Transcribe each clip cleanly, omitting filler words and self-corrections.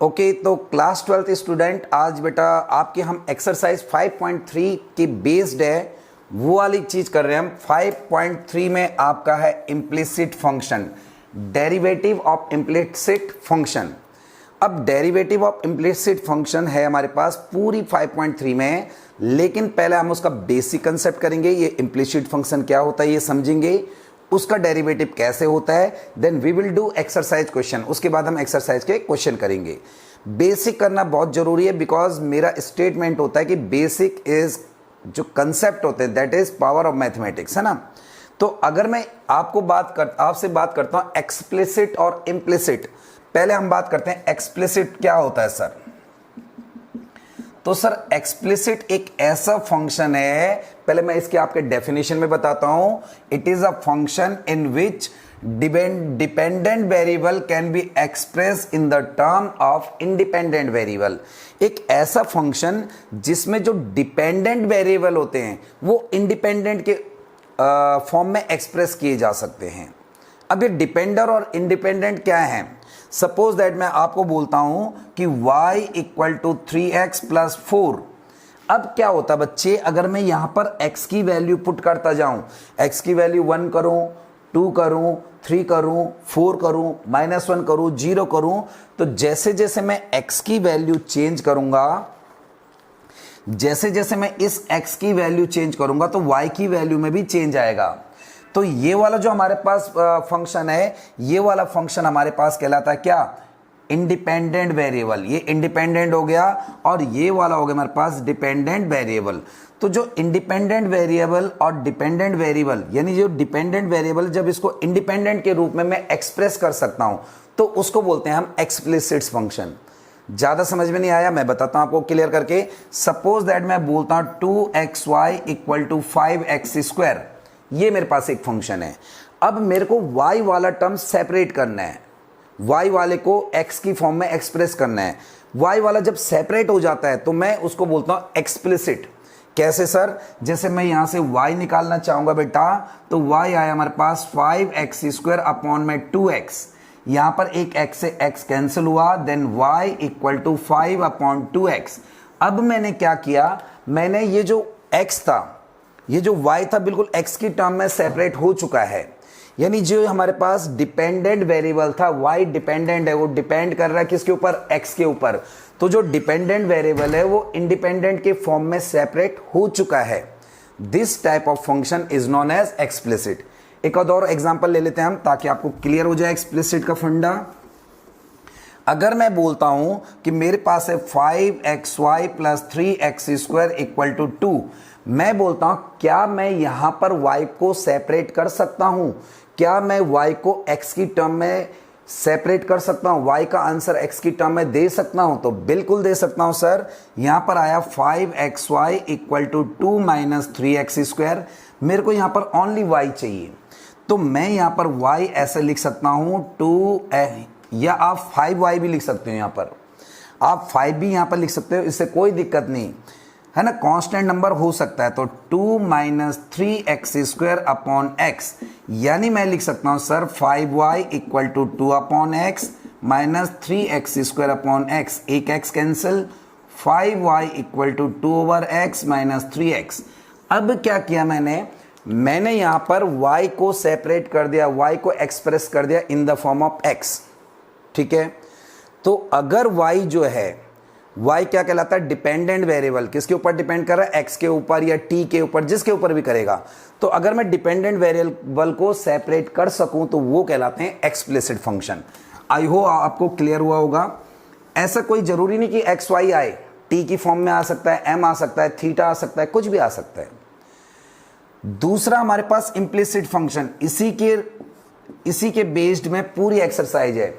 Okay तो class 12th student, आज बेटा आपके हम एक्सरसाइज 5.3 की बेस्ड है वो वाली चीज कर रहे हैं हम। 5.3 में आपका है implicit function, derivative of implicit function. अब डेरिवेटिव ऑफ इम्प्लिसिट फंक्शन है हमारे पास पूरी 5.3 में, लेकिन पहले हम उसका बेसिक कंसेप्ट करेंगे। ये इम्प्लिसिट फंक्शन क्या होता है ये समझेंगे, उसका डेरिवेटिव कैसे होता है, then we will do exercise question. उसके बाद हम एक्सरसाइज के क्वेश्चन करेंगे। बेसिक करना बहुत जरूरी है, बिकॉज मेरा स्टेटमेंट होता है कि बेसिक इज, जो कंसेप्ट होते हैं that is power of mathematics, है ना। तो अगर मैं आपसे बात करता हूं एक्सप्लिसिट और इम्प्लिसिट, पहले हम बात करते हैं एक्सप्लिसिट क्या होता है सर। तो सर एक्सप्लिसिट एक ऐसा फंक्शन है, पहले मैं इसके आपके डेफिनेशन में बताता हूं। It is a function in which dependent variable can be express in the term of independent variable. एक ऐसा फंक्शन जिसमें जो डिपेंडेंट वेरिएबल होते हैं वो इंडिपेंडेंट के फॉर्म में एक्सप्रेस किए जा सकते हैं। अब ये डिपेंडर और इंडिपेंडेंट क्या है। सपोज दैट मैं आपको बोलता हूं कि y equal to 3x plus 4। अब क्या होता है बच्चे, अगर मैं यहां पर x की वैल्यू पुट करता जाऊं, x की वैल्यू 1 करूं, 2 करूं, 3 करूं, 4 करूं, -1 करूं, 0 करूं, तो जैसे जैसे मैं x की वैल्यू चेंज करूंगा, जैसे जैसे मैं इस x की वैल्यू चेंज करूंगा तो y की वैल्यू में भी चेंज आएगा। तो ये वाला जो हमारे पास फंक्शन है, ये वाला फंक्शन हमारे पास कहलाता है क्या, इंडिपेंडेंट वेरिएबल। ये इंडिपेंडेंट हो गया और ये वाला हो गया हमारे पास डिपेंडेंट वेरिएबल। तो जो इंडिपेंडेंट वेरिएबल और डिपेंडेंट वेरिएबल, यानी जो डिपेंडेंट वेरिएबल जब इसको इंडिपेंडेंट के रूप में मैं एक्सप्रेस कर सकता हूं तो उसको बोलते हैं हम एक्सप्लिसिट फंक्शन। ज्यादा समझ में नहीं आया, मैं बताता हूं आपको क्लियर करके। सपोज दैट मैं बोलता हूं 2xy equal to 5x square, ये मेरे पास एक फंक्शन है। अब मेरे को y वाला टर्म सेपरेट करना है, y वाले को x की फॉर्म में एक्सप्रेस करना है। y वाला जब सेपरेट हो जाता है तो मैं उसको बोलता हूं एक्सप्लिसिट। कैसे सर, जैसे मैं यहां से y निकालना चाहूंगा बेटा, तो y आया हमारे पास 5x स्क्वायर अपॉन में 2x, यहां पर एक x से x कैंसिल हुआ, then y equal to 5 upon 2x। अब मैंने क्या किया, मैंने ये जो x था, ये जो y था बिल्कुल x की टर्म में सेपरेट हो चुका है। यानी जो हमारे पास डिपेंडेंट वेरिएबल था, y डिपेंडेंट है, वो डिपेंड कर रहा है किसके ऊपर, x के ऊपर। तो जो डिपेंडेंट वेरिएबल है वो इंडिपेंडेंट के फॉर्म में सेपरेट हो चुका है। This type of function is known as explicit. एक और एग्जांपल ले लेते हैं हम ताकि आपको क्लियर हो जाए एक्सप्लिसिट का फंडा। अगर मैं बोलता हूं कि मेरे पास है 5xy plus 3x square equal to 2, मैं बोलता हूं क्या मैं यहां पर y को सेपरेट कर सकता हूं, क्या मैं y को x की टर्म में सेपरेट कर सकता हूं, y का आंसर x की टर्म में दे सकता हूं, तो बिल्कुल दे सकता हूं सर। यहां पर आया 5xy equal to 2 minus 3x square, मेरे को यहां पर ओनली y चाहिए, तो मैं यहां पर y ऐसे लिख सकता हूं 2, या आप 5y भी लिख सकते हो, यहां पर आप 5 भी यहां पर लिख सकते हो, इससे कोई दिक्कत नहीं है ना, कांस्टेंट नंबर हो सकता है। तो 2 minus 3x square upon x, यानी मैं लिख सकता हूं sir 5y equal to 2 upon x minus 3x square upon x, एक x cancel, 5y equal to 2 over x minus 3x। अब क्या किया मैंने यहां पर y को सेपरेट कर दिया, y को एक्सप्रेस कर दिया in the form of x, ठीक है। तो अगर y जो है, y क्या कहलाता है, डिपेंडेंट वेरिएबल, किसके ऊपर डिपेंड कर रहा है, x के ऊपर या t के ऊपर, जिसके ऊपर भी करेगा। तो अगर मैं डिपेंडेंट वेरिएबल को सेपरेट कर सकूं तो वो कहलाते हैं एक्सप्लिसिट फंक्शन। आई होप आपको क्लियर हुआ होगा। ऐसा कोई जरूरी नहीं कि x y आए, t की फॉर्म में आ सकता है, m आ सकता है, थीटा आ सकता है, कुछ भी आ सकता है। दूसरा हमारे पास इम्प्लिसिट फंक्शन, इसी के बेस्ड में पूरी एक्सरसाइज है,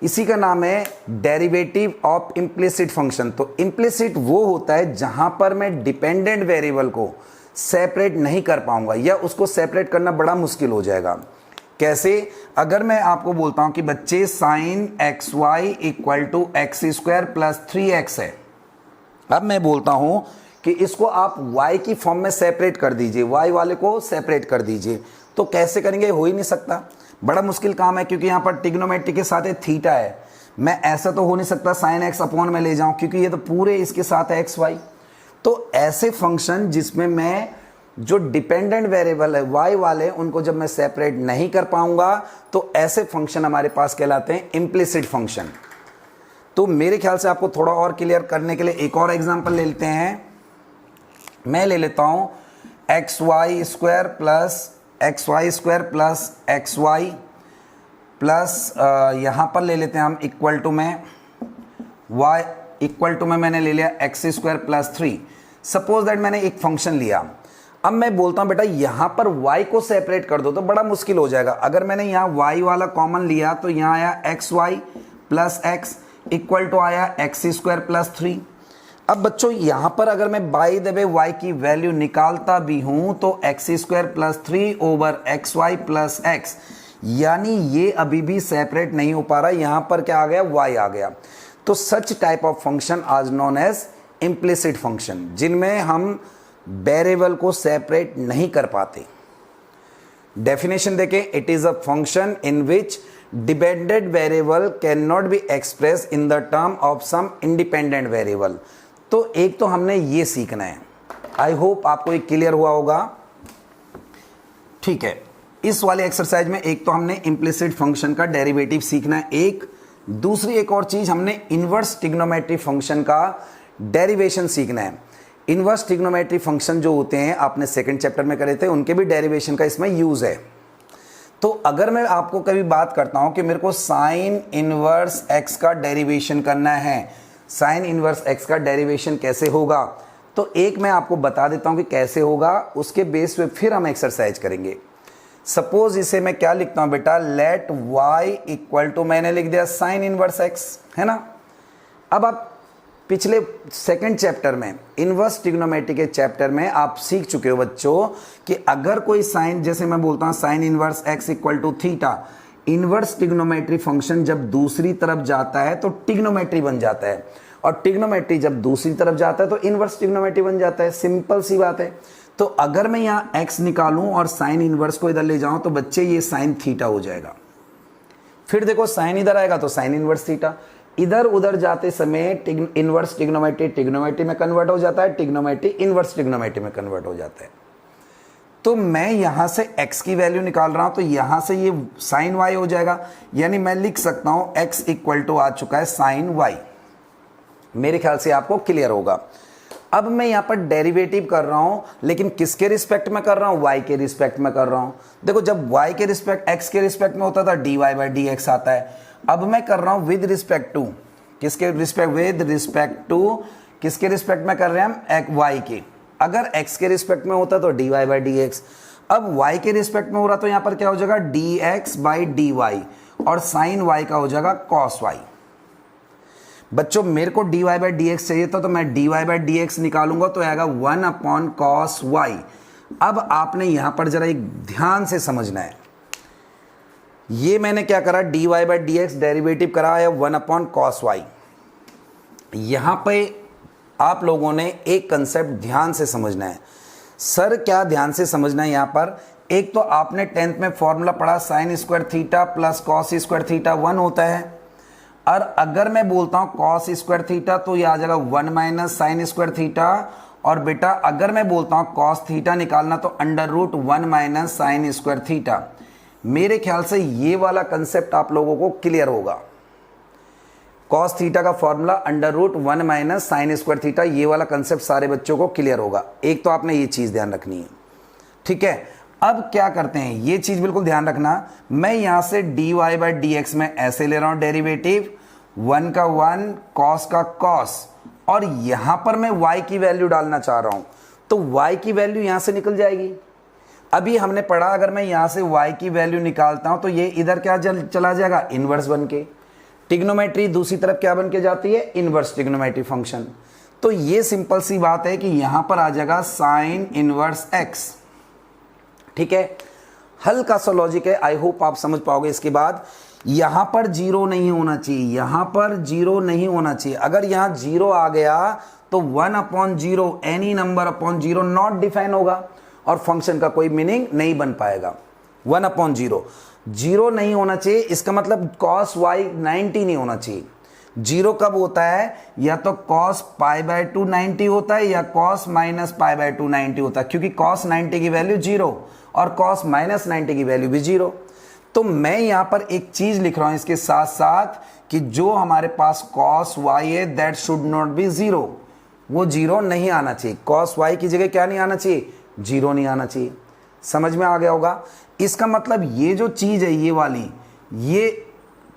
इसी का नाम है डेरिवेटिव ऑफ इम्प्लिसिट फंक्शन। तो इम्प्लिसिट वो होता है जहां पर मैं डिपेंडेंट वेरिएबल को सेपरेट नहीं कर पाऊंगा या उसको सेपरेट करना बड़ा मुश्किल हो जाएगा। कैसे, अगर मैं आपको बोलता हूं कि बच्चे sine xy equal to x square plus 3x है, अब मैं बोलता हूं कि इसको आप y की फॉर्म में सेपरेट कर दीजिए, y वाले को सेपरेट कर दीजिए। तो कैसे करेंगे, हो ही नहीं सकता, बड़ा मुश्किल काम है, क्योंकि यहाँ पर ट्रिग्नोमेट्री के साथ थीटा है। मैं ऐसा तो हो नहीं सकता साइन एक्स अपॉन में ले जाऊं, क्योंकि ये तो पूरे इसके साथ है एक्स वाई। तो ऐसे फंक्शन जिसमें मैं जो डिपेंडेंट वेरिएबल है y वाले, उनको जब मैं सेपरेट नहीं कर पाऊंगा, तो ऐसे फंक्शन हमारे पास कहलाते हैं इम्प्लिसिट फंक्शन। तो मेरे ख्याल से आपको थोड़ा और क्लियर करने के लिए एक और एग्जांपल ले लेते हैं। मैं ले लेता हूं x y square plus x y plus यहां पर ले लेते हैं हम इक्वल टू में y इक्वल टू में मैंने ले लिया x square plus 3। Suppose that मैंने एक फंक्शन लिया। अब मैं बोलता हूं बेटा यहां पर y को सेपरेट कर दो, तो बड़ा मुश्किल हो जाएगा। अगर मैंने यहां y वाला कॉमन लिया तो यहां आया x y plus x equal to आया एक्स स्क्वायर प्लस 3। अब बच्चों यहां पर अगर मैं बाय द वे y की वैल्यू निकालता भी हूं तो x square plus 3 over x y plus x, यानी ये अभी भी सेपरेट नहीं हो पा रहा, यहां पर क्या आ गया, y आ गया। तो सच टाइप ऑफ फंक्शन आज नोन एज इम्प्लिसिट फंक्शन, जिनमें हम वेरिएबल को सेपरेट नहीं कर पाते। डेफिनेशन देखें, it is a function in which dependent variable can not be express in the term of some independent variable. तो एक तो हमने ये सीखना है, आई होप आपको ये क्लियर हुआ होगा। ठीक है, इस वाले एक्सरसाइज में एक तो हमने इम्प्लिसिट फंक्शन का डेरिवेटिव सीखना है, दूसरी एक और चीज हमने इनवर्स ट्रिग्नोमेट्री फंक्शन का डेरिवेशन सीखना है। इनवर्स ट्रिग्नोमेट्री फंक्शन जो होते हैं आपने सेकंड चैप्टर में करे थे, उनके भी डेरिवेशन का इसमें यूज है। तो अगर मैं आपको कभी बात करता हूं कि मेरे को साइन इनवर्स एक्स का डेरिवेशन करना है, साइन इनवर्स एक्स का डेरिवेशन कैसे होगा, तो एक मैं आपको बता देता हूं कि कैसे होगा, उसके बेस पे फिर हम एक्सरसाइज करेंगे। सपोज इसे मैं क्या लिखता हूं बेटा, लेट y इक्वल टू, मैंने लिख दिया साइन इनवर्स एक्स, है ना। अब आप पिछले सेकंड चैप्टर में इनवर्स ट्रिग्नोमेट्री के चैप्टर में आप सीख चुके हो बच्चों कि अगर कोई साइन, जैसे मैं बोलता हूं sine inverse x equal to theta, inverse trigonometry function जब दूसरी तरफ जाता है तो ट्रिग्नोमेट्री बन जाता है, और ट्रिग्नोमेट्री जब दूसरी तरफ जाता है तो इनवर्स ट्रिग्नोमेट्री बन जाता है। सिंपल सी बात है। तो अगर मैं यहाँ x निकालूं और साइन इनवर्स को इधर ले जाऊं तो बच्चे ये साइन थीटा हो जाएगा। फिर देखो साइन इधर आएगा तो साइन इनवर्स थीटा, इधर उधर जाते समय इनवर्स ट्रिग्नोमेट्री में कन्वर्ट हो जाता है, ट्रिग्नोमेट्री इनवर्स ट्रिग्नोमेट्री में कन्वर्ट हो जाता है। तो मैं यहां से x की वैल्यू निकाल रहा हूं तो यहां से ये साइन y हो जाएगा, यानी मैं लिख सकता हूं x इक्वल टू आ चुका है साइन y। मेरे ख्याल से आपको क्लियर होगा। अब मैं यहां पर डेरिवेटिव कर रहा हूं, लेकिन किसके रिस्पेक्ट में कर रहा हूं, y के रिस्पेक्ट में कर रहा हूं। देखो जब y के रिस्पेक्ट x के रिस्पेक्ट में होता था dy बाई dx आता है, अब मैं कर रहा हूं विद रिस्पेक्ट टू, किसके रिस्पेक्ट, विद रिस्पेक्ट टू, किसके रिस्पेक्ट में कर रहे हैं हम, y के। अगर x के रिस्पेक्ट में होता तो dy बाई dx, अब y के रिस्पेक्ट में हो रहा तो यहां पर क्या हो जाएगा, dx बाई dy, और साइन y का हो जाएगा cos y। बच्चों मेरे को dy बाई dx चाहिए था, तो मैं dy बाई dx निकालूंगा तो आएगा 1 अपॉन cos y। अब आपने यहां पर जरा एक ध्यान से समझना है, ये मैंने क्या करा, dy बाई dx डेरिवेटिव करा है 1 अपॉन cos y। यहां पे आप लोगों ने एक कंसेप्ट ध्यान से समझना है। सर क्या ध्यान से समझना है, यहां पर एक तो आपने 10th में फॉर्मूला पढ़ा sign square theta plus cos square theta 1 होता है, और अगर मैं बोलता हूं कॉस स्क्वायर थीटा तो ये आ जाएगा 1 माइनस साइन स्क्वायर थीटा, और बेटा अगर मैं बोलता हूं कॉस थीटा निकालना तो under root 1 minus sine square theta. मेरे ख्याल से ये वाला कंसेप्ट आप लोगों को क्लियर होगा। कॉस थीटा का formula under root 1 minus sine square theta, ये वाला कंसेप्ट सारे बच्चों को क्लियर होगा। एक तो आपने ये चीज ध्यान रखनी है, ठीक है। अब क्या करते हैं, ये चीज बिल्कुल ध्यान रखना, मैं यहां से dy बाई dx में ऐसे ले रहा हूं डेरिवेटिव, 1 का 1 cos का cos, और यहां पर मैं y की वैल्यू डालना चाह रहा हूं तो y की वैल्यू यहां से निकल जाएगी। अभी हमने पढ़ा अगर मैं यहां से y की वैल्यू निकालता हूं तो ये इधर क्या चला जाएगा, इनवर्स बन के। ट्रिग्नोमेट्री दूसरी तरफ क्या बन के जाती है, इनवर्स ट्रिग्नोमेट्री फंक्शन। तो ये सिंपल सी बात है कि यहां पर आ जाएगा साइन इनवर्स x, ठीक है। हल्का सा लॉजिक है, आई होप आप समझ पाओगे। इसके बाद यहां पर जीरो नहीं होना चाहिए, यहां पर जीरो नहीं होना चाहिए। अगर यहां जीरो आ गया तो 1/0 any number upon 0 not define होगा और फंक्शन का कोई मीनिंग नहीं बन पाएगा। 1/0 जीरो नहीं होना चाहिए, इसका मतलब cos y 90 नहीं होना चाहिए। जीरो कब होता है, या तो cos π/2 90 होता है या cos माइनस π/2 90 होता है, क्योंकि cos 90 की वैल्यू जीरो और cos माइनस 90 की वैल्यू भी जीरो। तो मैं यहां पर एक चीज लिख रहा हूं इसके साथ साथ कि जो हमारे पास cos y है that should not be zero, वो जीरो नहीं आना चाहिए। cos y की जगह क्या नहीं आना चाहिए, जीरो नहीं आना चाहिए। समझ में आ गया होगा। इसका मतलब ये जो चीज है ये वाली, ये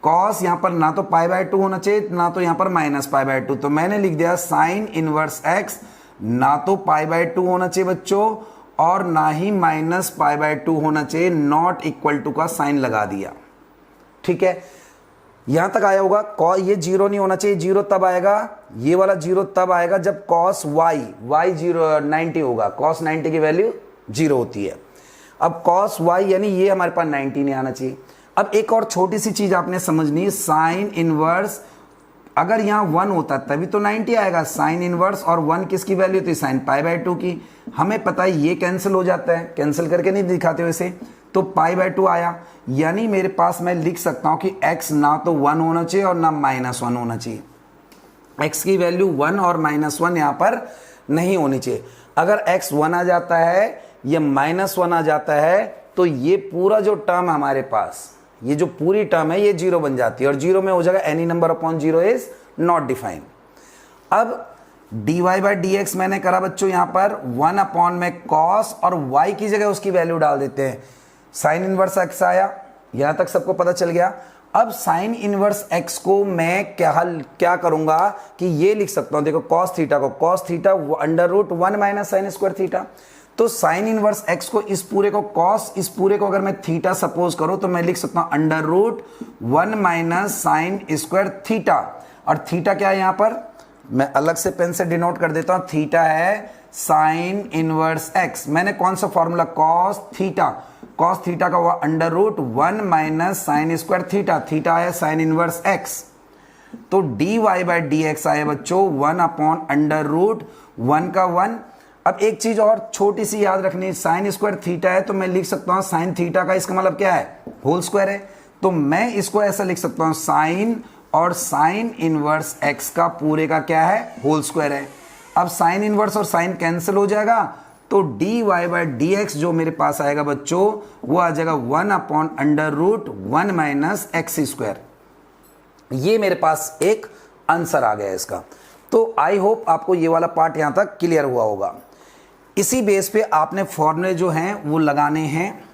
cos यहां पर ना तो π/2 होना चाहिए ना तो यहां पर माइनस π/2, तो मैंने लिख दिया साइन इनवर्स x ना तो π/2 होना चाहिए बच्चों और ना ही माइनस π/2 होना चाहिए, नॉट इक्वल टू का साइन लगा दिया। ठीक है, यहां तक आया होगा। ये जीरो नहीं होना चाहिए, जीरो तब आएगा, ये वाला जीरो तब आएगा जब cos y 90 होगा, cos 90 की वैल्यू जीरो होती है। अब cos y यानी ये हमारे पास 90 नहीं आना चाहिए। अब एक और छोटी सी चीज आपने समझनी है, साइन इनवर्स अगर यहाँ 1 होता तभी तो 90 आएगा, साइन इनवर्स और 1 किसकी वैल्यू थी, साइन π/2 की। हमें पता है ये कैंसिल हो जाता है, कैंसिल करके नहीं दिखाते वैसे, तो π/2 आया, यानी मेरे पास मैं लिख सकता हूं कि x ना तो 1 होना चाहिए और ना -1 होना चाहिए। x की वैल्यू 1 और -1 यहां पर नहीं होनी चाहिए। अगर x 1 आ जाता है या -1 आ जाता है तो ये पूरा जो टर्म हमारे पास, ये जो पूरी टर्म है ये जीरो बन जाती है और जीरो में हो जाएगा any number upon zero is not defined. अब dy/dx मैंने करा बच्चों यहां पर 1 अपॉन में cos और y की जगह उसकी वैल्यू डाल देते हैं, साइन इनवर्स x आया, यहां तक सबको पता चल गया। अब साइन इनवर्स x को मैं क्या करूंगा कि ये लिख सकता हूं, देखो cos थीटा को cos theta √1 minus sine square theta, तो साइन इनवर्स x को इस पूरे को cos, इस पूरे को अगर मैं थीटा सपोज करूं तो मैं लिख सकता हूं √1 माइनस साइन स्क्वायर थीटा, और थीटा क्या है यहां पर, मैं अलग से पेन से डिनोट कर देता हूं, थीटा है साइन इनवर्स x। मैंने कौन सा फॉर्मूला, cos थीटा का हुआ √1 minus sine square theta, theta है साइन इनवर्स x, तो dy/dx आया बच्चों 1/√1 का 1। अब एक चीज और छोटी सी याद रखनी, साइन स्क्वायर थीटा है तो मैं लिख सकता हूं साइन थीटा का, इसका मतलब क्या है, होल स्क्वायर है, तो मैं इसको ऐसा लिख सकता हूं साइन और साइन इनवर्स x का पूरे का क्या है, होल स्क्वायर है। अब साइन इनवर्स और साइन कैंसिल हो जाएगा तो dy/dx जो मेरे पास आएगा बच्चों वो आ जाएगा 1/√1 माइनस x स्क्वायर। ये मेरे पास एक आंसर आ गया इसका। तो आई होप आपको ये वाला पार्ट यहां तक क्लियर हुआ होगा। इसी बेस पे आपने फॉर्मूले जो हैं वो लगाने हैं।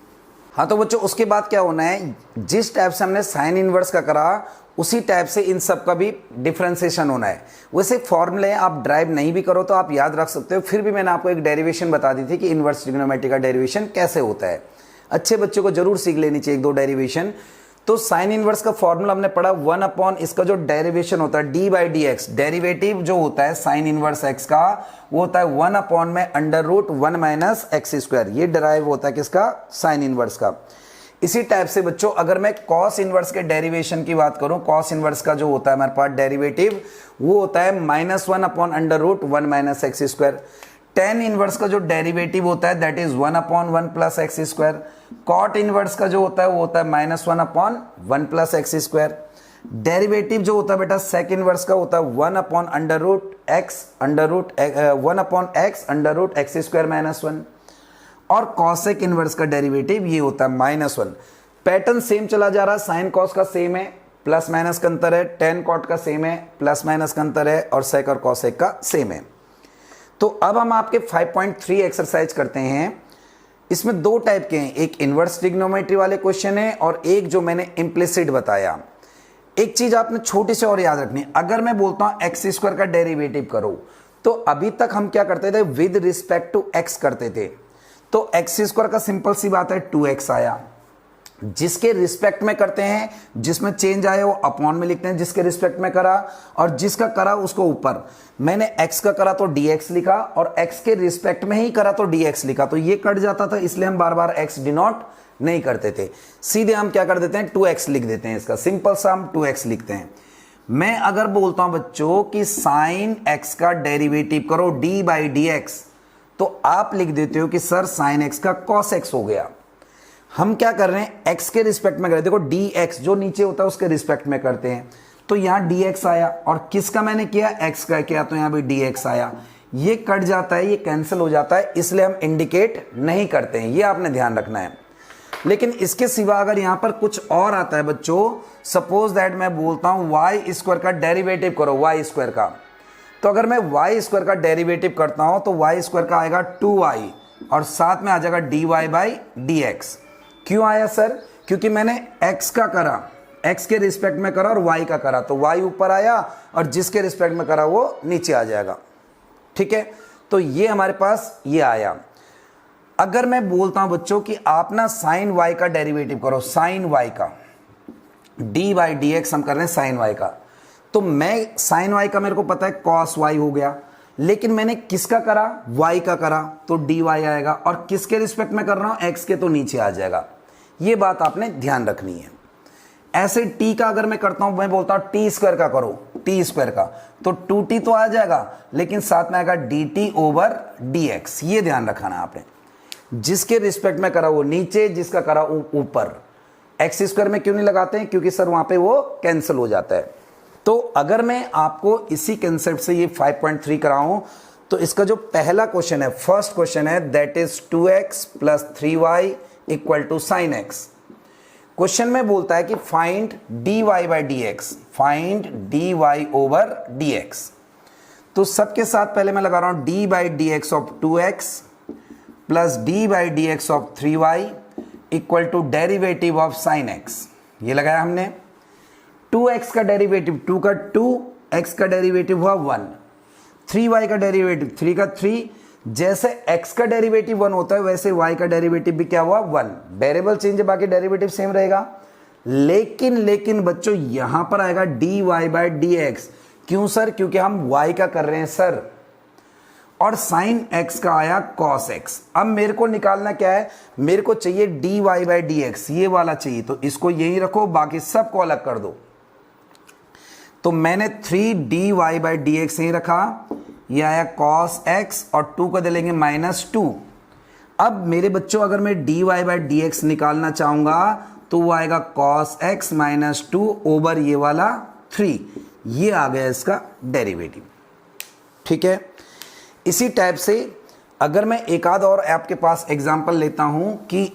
हाँ तो बच्चों उसके बाद क्या होना है, जिस टाइप से हमने साइन इनवर्स का करा उसी टाइप से इन सब का भी डिफरेंशिएशन होना है। वैसे फॉर्मूले आप ड्राइव नहीं भी करो तो आप याद रख सकते हो, फिर भी मैंने आपको एक डेरिवेशन बता दी थी कि इनवर्स ट्रिग्नोमेट्री का डेरिवेशन कैसे होता है। अच्छे बच्चों को जरूर सीख लेनी चाहिए एक दो डेरिवेशन। तो साइन इनवर्स का फॉर्मूला हमने पढ़ा 1 अपॉन इसका जो डेरिवेशन होता है d/dx, डेरिवेटिव जो होता है साइन इनवर्स x का वो होता है 1 अपॉन में √1 माइनस x स्क्वायर, ये डिराइव होता है किसका, साइन इनवर्स का। इसी टाइप से बच्चों अगर मैं cos इनवर्स के डेरिवेशन की बात करूं, cos इनवर्स का जो होता है हमारे पास डेरिवेटिव वो होता है -1 upon √1 minus x square. tan inverse का जो डेरिवेटिव होता है that is 1 upon 1 plus x square. cot inverse का जो होता है वो होता है -1 upon 1 plus x square. Derivative जो होता है बेटा सेक इनवर्स का होता है 1 अपॉन √1 अपॉन x स्क्वायर -1, और कॉसेक इनवर्स का डेरिवेटिव ये होता है -1। पैटर्न सेम चला जा रहा है, साइन कॉस का सेम है, प्लस माइनस का अंतर है, टेन कॉट का सेम है, प्लस माइनस का अंतर है, और सेक और कॉसेक का सेम है। तो अब हम आपके 5.3 एक्सरसाइज करते हैं। इसमें दो टाइप के हैं, एक इनवर्स ट्रिग्नोमेट्री वाले क्वेश्चन है और एक जो मैंने इम्प्लिसिट बताया। एक चीज आपने छोटी सी और याद रखनी, अगर मैं बोलता हूं एक्स स्क्वायर का डेरिवेटिव करो तो अभी तक हम क्या करते थे, विद रिस्पेक्ट टू एक्स करते थे। तो एक्स स्क्वायर का सिंपल सी बात है 2x आया, जिसके रिस्पेक्ट में करते हैं, जिसमें चेंज आया वो अपॉन में लिखते हैं, जिसके रिस्पेक्ट में करा, और जिसका करा उसको ऊपर। मैंने x का करा तो dx लिखा और x के रिस्पेक्ट में ही करा तो dx लिखा, तो ये कट जाता था, इसलिए हम बार बार x डिनोट नहीं करते थे, सीधे हम क्या कर देते हैं 2x लिख देते हैं। इसका सिंपल सा हम 2x लिखते हैं। मैं अगर बोलता हूं बच्चों कि साइन एक्स का डेरिवेटिव करो डी बाई डी एक्स, तो आप लिख देते हो कि सर साइन एक्स का कॉस एक्स हो गया। हम क्या कर रहे हैं, एक्स के रिस्पेक्ट में कर रहे हैं। देखो डी एक्स जो नीचे होता है उसके रिस्पेक्ट में करते हैं, तो यहां डी एक्स आया और किसका मैंने किया, एक्स का किया, तो यहां भी डी एक्स आया। ये कट जाता है, ये कैंसिल हो जाता है, इसलिए हम इंडिकेट नहीं करते हैं, ये आपने ध्यान रखना है। लेकिन इसके सिवा अगर यहां पर कुछ और आता है बच्चों, सपोज दैट मैं बोलता हूं वाई स्क्वायर का डेरिवेटिव करो, वाई स्क्वायर का, तो अगर मैं वाई स्क्वायर का डेरिवेटिव करता हूं तो वाई स्क्वायर का आएगा 2y और साथ में आ जाएगा dy बाई डी एक्स। क्यों आया सर, क्योंकि मैंने x का करा, x के रिस्पेक्ट में करा और y का करा, तो y ऊपर आया और जिसके रिस्पेक्ट में करा वो नीचे आ जाएगा। ठीक है, तो ये हमारे पास ये आया। अगर मैं बोलता हूं बच्चों कि आप ना साइन y का डेरिवेटिव करो, साइन y का, डी बाई डी एक्स हम कर रहे हैं साइन y का, तो मैं साइन y का मेरे को पता है कॉस y हो गया, लेकिन मैंने किसका करा, y का करा, तो dy आएगा, और किसके रिस्पेक्ट में कर रहा हूं, x के, तो नीचे आ जाएगा। ये बात आपने ध्यान रखनी है। ऐसे t का अगर मैं करता हूं, मैं बोलता हूं टी स्क्वायर का करो, टी स्क्वायर का, तो 2t तो आ जाएगा, लेकिन साथ में आएगा dt ओवर dx। ये ध्यान रखना आपने, जिसके रिस्पेक्ट में करा वो नीचे, जिसका करा ऊपर। एक्स स्क्वायर में क्यों नहीं लगाते हैं, क्योंकि सर वहां पे वो कैंसिल हो जाता है। तो अगर मैं आपको इसी कंसेप्ट से ये 5.3 कराऊं, तो इसका जो पहला क्वेश्चन है, फर्स्ट क्वेश्चन है, that is 2x plus 3y equal to sine x. Question में बोलता है कि find dy by d x, find dy over dx। तो सबके साथ पहले मैं लगा रहा हूं d by d x of 2x plus d by d x of 3y equal to derivative of sine x. ये लगाया हमने। 2x का डेरिवेटिव 2 का 2, x का डेरिवेटिव हुआ 1, 3y का डेरिवेटिव 3 का 3। जैसे x का डेरिवेटिव 1 होता है वैसे y का डेरिवेटिव भी क्या हुआ, 1। वेरिएबल चेंज है, बाकी डेरिवेटिव सेम रहेगा। लेकिन बच्चों यहां पर आएगा dy बाई डी एक्स। क्यों सर, क्योंकि हम y का कर रहे हैं सर, और साइन x का आया cos x। अब मेरे को निकालना क्या है, मेरे को चाहिए dy बाई डी एक्स, ये वाला चाहिए, तो इसको यही रखो, बाकी सबको अलग कर दो। तो मैंने 3dy बाई डी एक्स यही रखा, ये आया cos x और 2 को दे लेंगे -2। अब मेरे बच्चों अगर मैं dy बाई डी एक्स निकालना चाहूंगा तो वो आएगा cos x -2 ओवर ये वाला 3। ये आ गया इसका डेरिवेटिव। ठीक है, इसी टाइप से अगर मैं एक आध और आपके पास एग्जांपल लेता हूं कि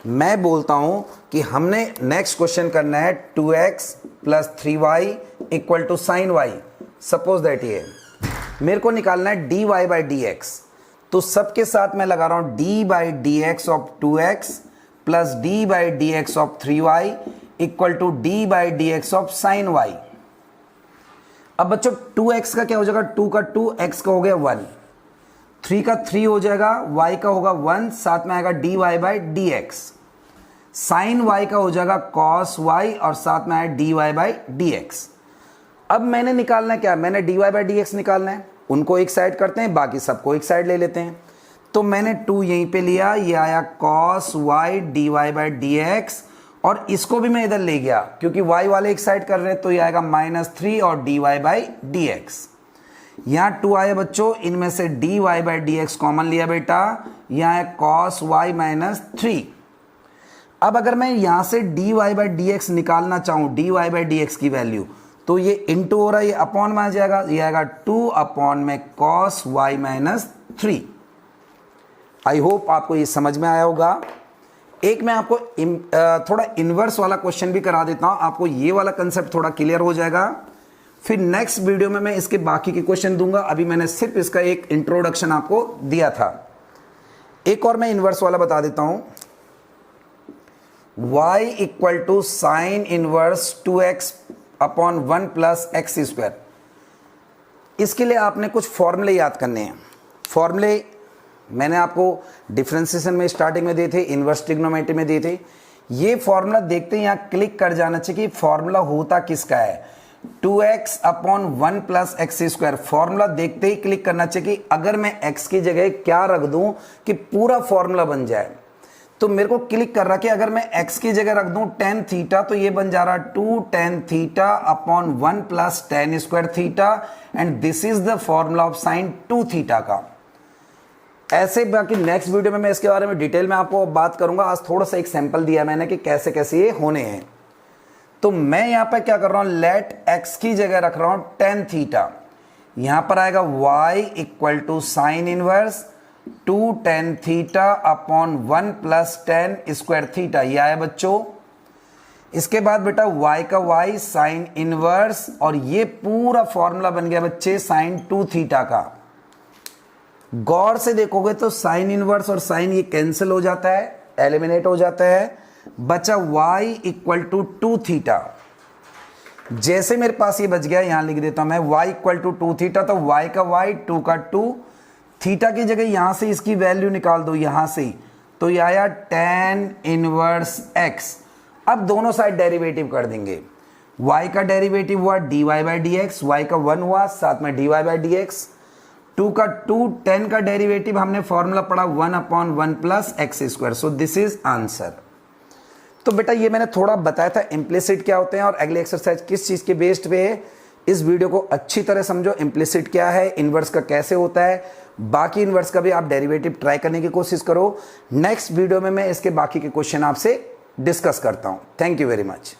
मैं बोलता हूं कि हमने नेक्स्ट क्वेश्चन करना है 2x plus 3y equal to sine y। Suppose that ये मेरे को निकालना है dy बाई डी एक्स, तो सबके साथ मैं लगा रहा हूं d by d x of 2x plus d by d x of 3y equal to d by d x of sine y। अब बच्चों 2x का क्या हो जाएगा, 2 का 2, x का हो गया 1, 3 का 3 हो जाएगा, y का होगा 1, साथ में आएगा dy by d x. Sine y का हो जाएगा cos y और साथ में आया dy बाई डी एक्स। अब मैंने निकालना क्या, मैंने dy बाई डी एक्स निकालना है, उनको एक साइड करते हैं, बाकी सबको एक साइड ले लेते हैं। तो मैंने 2 यहीं पे लिया, ये आया cos y dy by d x, और इसको भी मैं इधर ले गया क्योंकि y वाले एक साइड कर रहे हैं, तो ये आएगा -3 और dy बाई डी एक्स। यहां 2 आए बच्चों, इनमें से dy by d x common लिया बेटा, यहां है cos y -3। अब अगर मैं यहां से dy बाई डी एक्स निकालना चाहूं, dy बाई डी एक्स की वैल्यू, तो ये इंटू हो रहा है, ये अपॉन में आ जाएगा, ये आएगा 2 अपॉन में cos y -3। आई होप आपको ये समझ में आया होगा। एक मैं आपको थोड़ा इन्वर्स वाला क्वेश्चन भी करा देता हूं, आपको ये वाला कंसेप्ट थोड़ा क्लियर हो जाएगा। फिर नेक्स्ट वीडियो में मैं इसके बाकी के क्वेश्चन दूंगा, अभी मैंने सिर्फ इसका एक इंट्रोडक्शन आपको दिया था। एक और मैं इन्वर्स वाला बता देता हूं, y equal to sine inverse 2x upon 1 plus x square. इसके लिए आपने कुछ फॉर्मूले याद करने हैं। फॉर्मूले मैंने आपको डिफरेंशिएशन में स्टार्टिंग में दिए थे, इनवर्स ट्रिग्नोमेट्री में दिए थे। ये फॉर्मूला देखते ही यहाँ क्लिक कर जाना चाहिए कि फॉर्मूला होता किसका है, 2x upon 1 plus x square. Formula देखते ही क्लिक करना चाहिए कि अगर मैं x की जगह क्या रख दूं कि पूरा फॉर्मूला बन जाए। तो मेरे को क्लिक कर रहा कि अगर मैं x की जगह रख दूं tan थीटा तो ये बन जा रहा 2 tan theta upon 1 plus tan square theta and this is the formula of sine 2 theta का। ऐसे बाकी नेक्स्ट वीडियो में मैं इसके बारे में डिटेल में आपको बात करूंगा। आज थोड़ा सा एक सैंपल दिया मैंने कि कैसे कैसे ये होने हैं। तो मैं यहां पर क्या कर रहा हूं, लेट x की जगह रख रहा हूं tan थीटा, यहां पर आएगा y equal to sine inverse 2 tan theta upon 1 plus tan square theta, ये आया बच्चों। इसके बाद बेटा y का y साइन इनवर्स, और ये पूरा फॉर्मूला बन गया बच्चे साइन 2 थीटा का। गौर से देखोगे तो साइन इनवर्स और साइन ये कैंसिल हो जाता है, एलिमिनेट हो जाता है, बचा y इक्वल टू 2 थीटा। जैसे मेरे पास ये बच गया, यहां लिख देता हूं मैं y इक्वल टू 2 थीटा, तो y का y 2 का 2, थीटा की जगह यहां से इसकी वैल्यू निकाल दो यहां से, तो ये आया tan इनवर्स x। अब दोनों साइड डेरिवेटिव कर देंगे। y का डेरिवेटिव हुआ dy by d x, y का 1 हुआ साथ में dy बाई डी एक्स, 2 का 2, 10 का डेरिवेटिव हमने फॉर्मूला पढ़ा 1 upon 1 plus x square, so this is answer. तो बेटा ये मैंने थोड़ा बताया था इम्प्लिसिट क्या होते हैं और अगले एक्सरसाइज किस चीज के बेस्ड पे है। इस वीडियो को अच्छी तरह समझो, इम्प्लिसिट क्या है, इनवर्स का कैसे होता है, बाकी इनवर्स का भी आप डेरिवेटिव ट्राई करने की कोशिश करो। नेक्स्ट वीडियो में मैं इसके बाकी के क्वेश्चन आपसे डिस्कस करता हूं। Thank you very much.